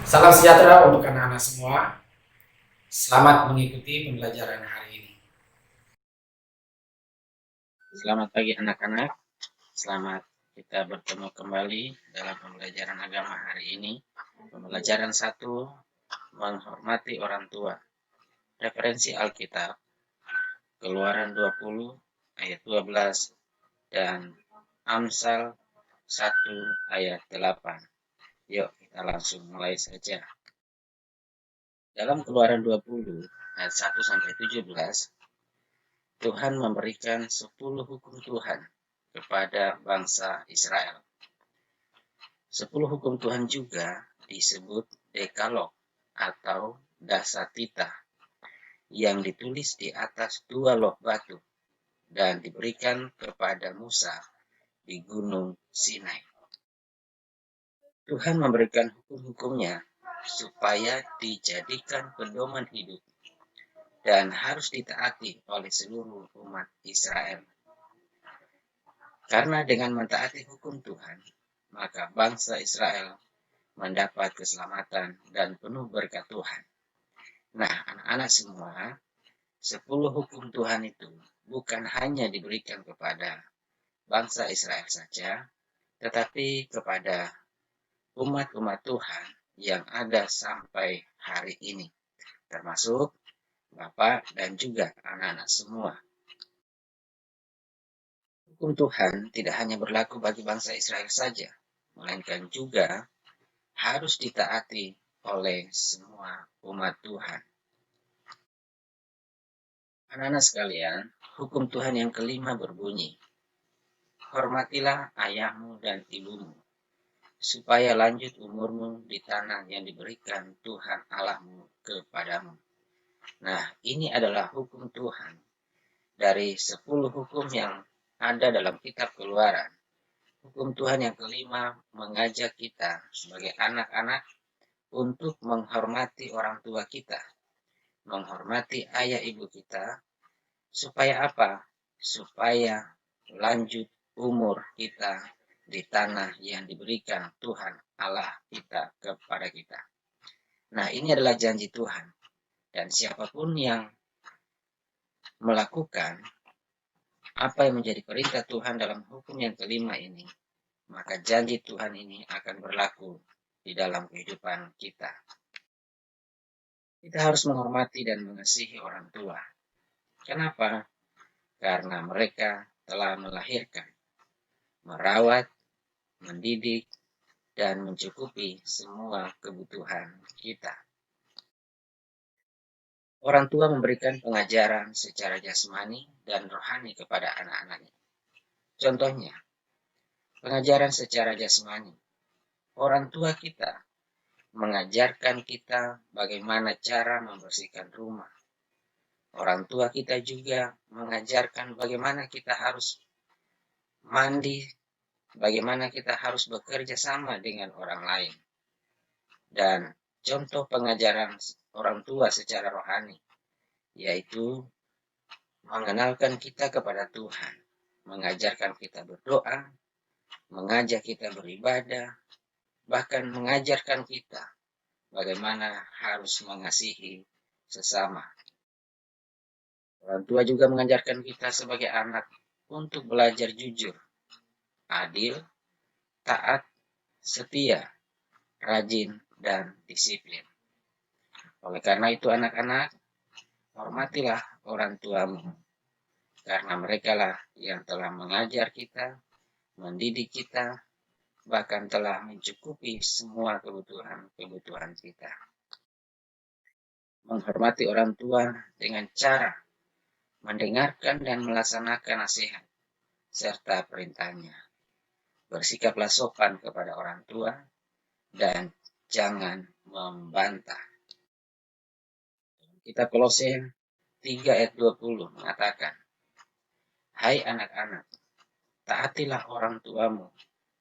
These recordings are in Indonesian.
Salam sejahtera untuk anak-anak semua. Selamat mengikuti pembelajaran hari ini. Selamat pagi anak-anak. Selamat kita bertemu kembali dalam pembelajaran agama hari ini. Pembelajaran 1, menghormati orang tua. Referensi Alkitab, Keluaran 20 ayat 12 dan Amsal 1 ayat 8. Yuk kita langsung mulai saja. Dalam Keluaran 20 ayat 1 sampai 17, Tuhan memberikan 10 hukum Tuhan kepada bangsa Israel. 10 hukum Tuhan juga disebut Dekalog atau Dasatita yang ditulis di atas 2 loh batu dan diberikan kepada Musa di Gunung Sinai. Tuhan memberikan hukum-hukumnya supaya dijadikan pedoman hidup dan harus ditaati oleh seluruh umat Israel. Karena dengan mentaati hukum Tuhan, maka bangsa Israel mendapat keselamatan dan penuh berkat Tuhan. Nah, anak-anak semua, 10 hukum Tuhan itu bukan hanya diberikan kepada bangsa Israel saja, tetapi kepada umat-umat Tuhan yang ada sampai hari ini, termasuk Bapak dan juga anak-anak semua. Hukum Tuhan tidak hanya berlaku bagi bangsa Israel saja, melainkan juga harus ditaati oleh semua umat Tuhan. Anak-anak sekalian, hukum Tuhan yang kelima berbunyi, hormatilah ayahmu dan ibumu, supaya lanjut umurmu di tanah yang diberikan Tuhan Allahmu kepadamu. Nah, ini adalah hukum Tuhan dari 10 hukum yang ada dalam kitab Keluaran. Hukum Tuhan yang kelima mengajak kita sebagai anak-anak untuk menghormati orang tua kita, menghormati ayah ibu kita, supaya apa? Supaya lanjut umur kita di tanah yang diberikan Tuhan Allah kita kepada kita. Nah, ini adalah janji Tuhan. Dan siapapun yang melakukan apa yang menjadi perintah Tuhan dalam hukum yang kelima ini, maka janji Tuhan ini akan berlaku di dalam kehidupan kita. Kita harus menghormati dan mengasihi orang tua. Kenapa? Karena mereka telah melahirkan, merawat, mendidik, dan mencukupi semua kebutuhan kita. Orang tua memberikan pengajaran secara jasmani dan rohani kepada anak-anaknya. Contohnya, pengajaran secara jasmani. Orang tua kita mengajarkan kita bagaimana cara membersihkan rumah. Orang tua kita juga mengajarkan bagaimana kita harus mandi, bagaimana kita harus bekerja sama dengan orang lain. Dan contoh pengajaran orang tua secara rohani, yaitu mengenalkan kita kepada Tuhan, mengajarkan kita berdoa, mengajak kita beribadah, bahkan mengajarkan kita bagaimana harus mengasihi sesama. Orang tua juga mengajarkan kita sebagai anak untuk belajar jujur, adil, taat, setia, rajin, dan disiplin. Oleh karena itu anak-anak, hormatilah orang tuamu, karena merekalah yang telah mengajar kita, mendidik kita, bahkan telah mencukupi semua kebutuhan kita. Menghormati orang tua dengan cara mendengarkan dan melaksanakan nasihat serta perintahnya. Bersikaplah sopan kepada orang tua dan jangan membantah. Kitab Kolose 3 ayat 20 mengatakan, hai anak-anak, taatilah orang tuamu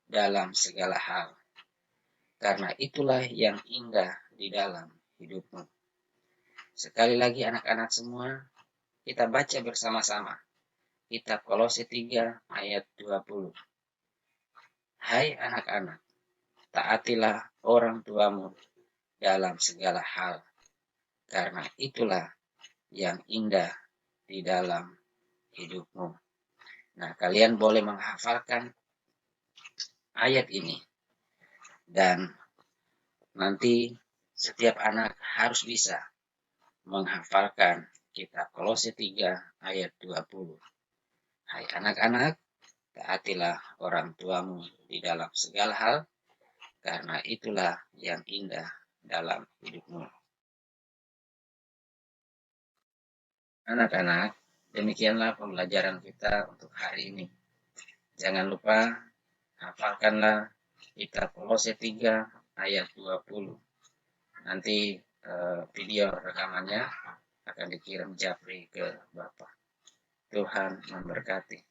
dalam segala hal, karena itulah yang indah di dalam hidupmu. Sekali lagi anak-anak semua, kita baca bersama-sama. Kitab Kolose 3 ayat 20. Hai anak-anak, taatilah orang tuamu dalam segala hal, karena itulah yang indah di dalam hidupmu. Nah, kalian boleh menghafalkan ayat ini, dan nanti setiap anak harus bisa menghafalkan kitab Kolose 3 ayat 20. Hai anak-anak, taatilah orang tuamu di dalam segala hal, karena itulah yang indah dalam hidupmu. Anak-anak, demikianlah pembelajaran kita untuk hari ini. Jangan lupa hafalkanlah kitab Kolose 3 ayat 20. Nanti video rekamannya akan dikirim Japri ke Bapak. Tuhan memberkati.